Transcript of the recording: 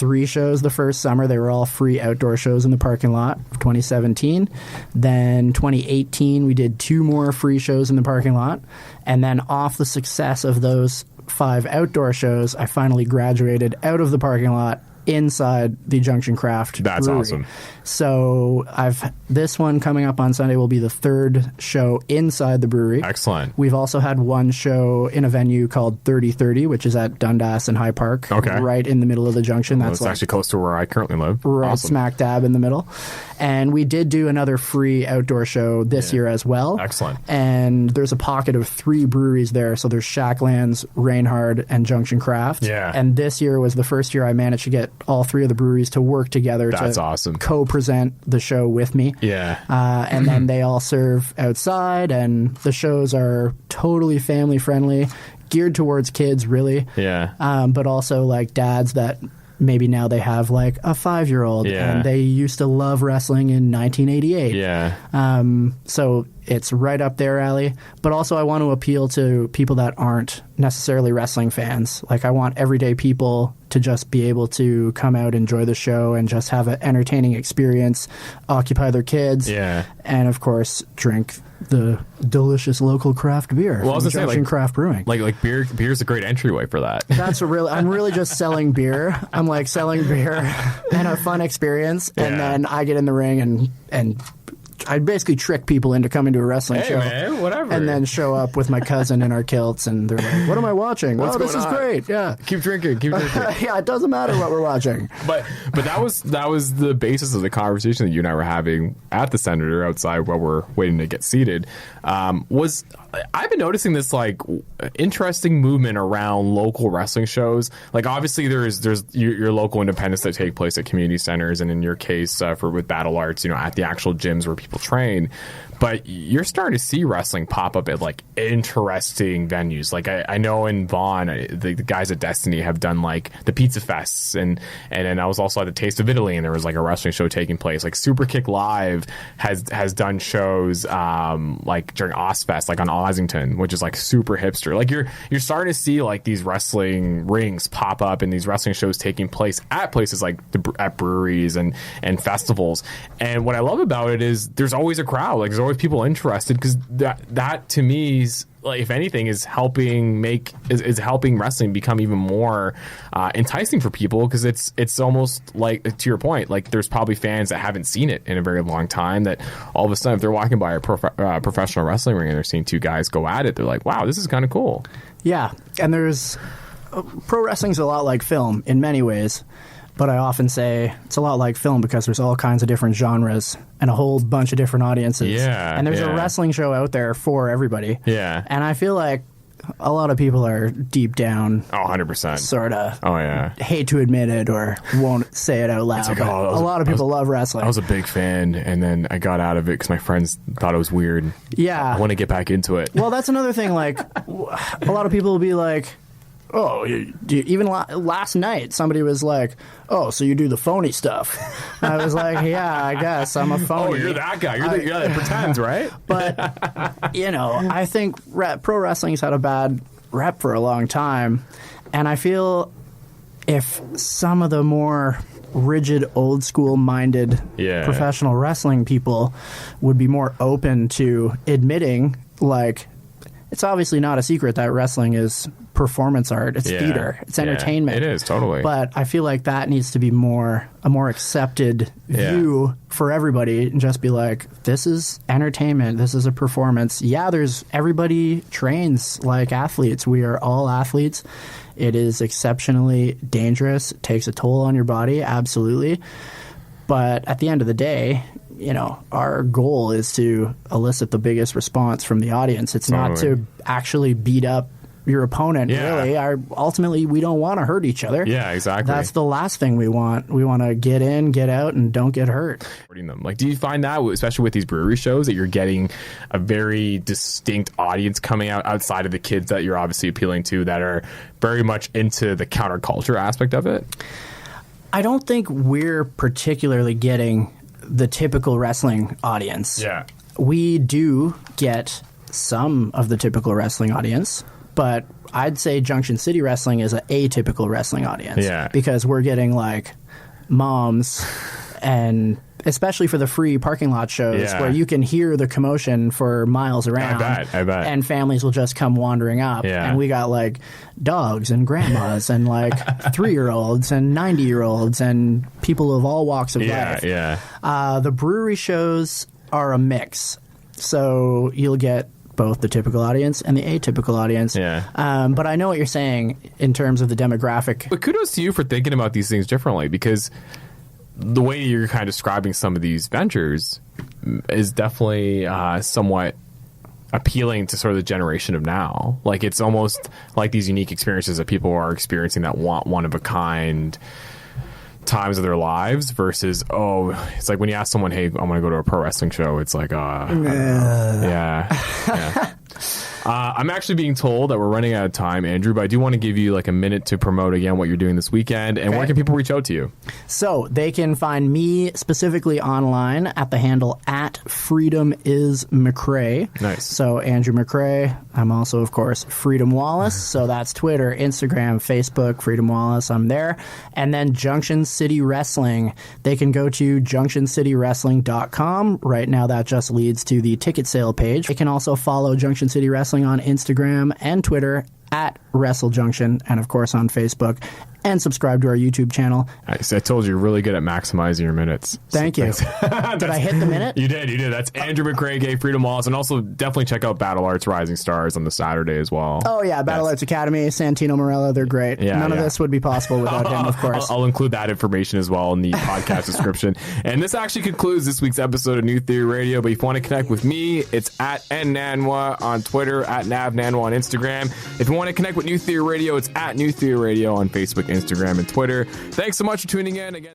3 shows the first summer. They were all free outdoor shows in the parking lot of 2017. Then 2018, we did 2 more free shows in the parking lot. And then off the success of those 5 outdoor shows, I finally graduated out of the parking lot inside the Junction Craft That's Brewery. awesome. So this one coming up on Sunday will be the 3rd show inside the brewery. Excellent. We've also had 1 show in a venue called 3030, which is at Dundas and High Park, right in the middle of the Junction. That's actually close to where I currently live. Right Awesome. smack dab in the middle. And we did do another free outdoor show this year as well. Excellent. And there's a pocket of 3 breweries there. So there's Shacklands, Reinhard, and Junction Craft. Yeah. And this year was the first year I managed to get all 3 of the breweries to work together That's to awesome. co-present the show with me. Yeah. And then they all serve outside, and the shows are totally family friendly, geared towards kids, really. Yeah. But also like dads that maybe now they have like a 5-year-old and they used to love wrestling in 1988. Yeah. So it's right up their alley. But also I want to appeal to people that aren't necessarily wrestling fans. Like I want everyday people to just be able to come out, enjoy the show, and just have an entertaining experience, occupy their kids, and of course drink the delicious local craft beer. Well, I was gonna say, Junction Craft Brewing. Like beer's a great entryway for that. I'm really just selling beer. I'm like selling beer and a fun experience, and then I get in the ring and I basically trick people into coming to a wrestling show. Man, whatever. And then show up with my cousin in our kilts, and they're like, "What am I watching? This is great." Yeah, keep drinking. Yeah, it doesn't matter what we're watching. But that was the basis of the conversation that you and I were having at the Senator outside while we're waiting to get seated. Was I've been noticing this like interesting movement around local wrestling shows. Like obviously there's your local independents that take place at community centers, and in your case with Battle Arts, at the actual gyms where people train. But you're starting to see wrestling pop up at like interesting venues. Like I know in Vaughan, the guys at Destiny have done like the Pizza Fests, and then I was also at the Taste of Italy, and there was like a wrestling show taking place. Like Super Kick Live has done shows like during Ozfest, like on Ossington, which is like super hipster. Like you're starting to see like these wrestling rings pop up and these wrestling shows taking place at places like at breweries and festivals. And what I love about it is there's always a crowd. Like there's always people interested, because that to me is, like, if anything, is helping wrestling become even more enticing for people, because it's almost like, to your point, like there's probably fans that haven't seen it in a very long time that all of a sudden if they're walking by a professional wrestling ring and they're seeing 2 guys go at it, they're like, wow, this is kind of cool. Yeah, and there's pro wrestling's a lot like film in many ways. But I often say it's a lot like film because there's all kinds of different genres and a whole bunch of different audiences. Yeah, and there's a wrestling show out there for everybody. Yeah. And I feel like a lot of people are deep down. 100%. Sort of. Oh, yeah. Hate to admit it or won't say it out loud. Like, but a lot of people love wrestling. I was a big fan, and then I got out of it because my friends thought it was weird. Yeah. I want to get back into it. Well, that's another thing. Like, a lot of people will be like, oh, even last night, somebody was like, oh, so you do the phony stuff. I was like, yeah, I guess I'm a phony. Oh, you're that guy. You're the guy that pretends, right? But, I think pro wrestling's had a bad rep for a long time. And I feel if some of the more rigid, old school minded professional wrestling people would be more open to admitting, like, it's obviously not a secret that wrestling is performance art. It's theater. It's entertainment. It is, totally. But I feel like that needs to be a more accepted view for everybody, and just be like, this is entertainment. This is a performance. Yeah, everybody trains like athletes. We are all athletes. It is exceptionally dangerous. It takes a toll on your body, absolutely. But at the end of the day, our goal is to elicit the biggest response from the audience. It's not to actually beat up your opponent, really. Ultimately, we don't want to hurt each other. Yeah, exactly. That's the last thing we want. We want to get in, get out, and don't get hurt. Like, do you find that, especially with these brewery shows, that you're getting a very distinct audience coming out outside of the kids that you're obviously appealing to, that are very much into the counterculture aspect of it? I don't think we're particularly getting the typical wrestling audience. Yeah. We do get some of the typical wrestling audience, But I'd say Junction City Wrestling is an atypical wrestling audience. Yeah. Because we're getting like moms and especially for the free parking lot shows where you can hear the commotion for miles around. I bet. And families will just come wandering up. Yeah. And we got like dogs and grandmas and like 3-year-olds and 90-year-olds and people of all walks of life. Yeah. The brewery shows are a mix. So you'll get both the typical audience and the atypical audience. Yeah. But I know what you're saying in terms of the demographic. But kudos to you for thinking about these things differently, because the way you're kind of describing some of these ventures is definitely somewhat appealing to sort of the generation of now. Like, it's almost like these unique experiences that people are experiencing that want one-of-a-kind times of their lives versus, it's like when you ask someone, hey, I want to go to a pro wrestling show, it's like, yeah. I'm actually being told that we're running out of time, Andrew, but I do want to give you like a minute to promote again what you're doing this weekend, and where can people reach out to you? So they can find me specifically online at the handle at Freedom is McRae. Nice. So Andrew McRae. I'm also, of course, Freedom Wallace. So that's Twitter, Instagram, Facebook, Freedom Wallace. I'm there. And then Junction City Wrestling. They can go to junctioncitywrestling.com. Right now that just leads to the ticket sale page. They can also follow Junction City Wrestling on Instagram and Twitter at WrestleJunction, and of course on Facebook, and subscribe to our YouTube channel. I told you, you're really good at maximizing your minutes. Thank you. Did I hit the minute? You did. That's Andrew McRae, Gay Freedom Wallace, and also definitely check out Battle Arts Rising Stars on the Saturday as well. Oh yeah, Battle Arts Academy, Santino Morella, they're great. None of this would be possible without him, of course. I'll include that information as well in the podcast description. And this actually concludes this week's episode of New Theory Radio. But if you want to connect with me, it's at Nanwa on Twitter, at Nav Nanwa on Instagram. If you want to connect with New Theory Radio, it's at New Theory Radio on Facebook, Instagram, and Twitter. Thanks so much for tuning in again.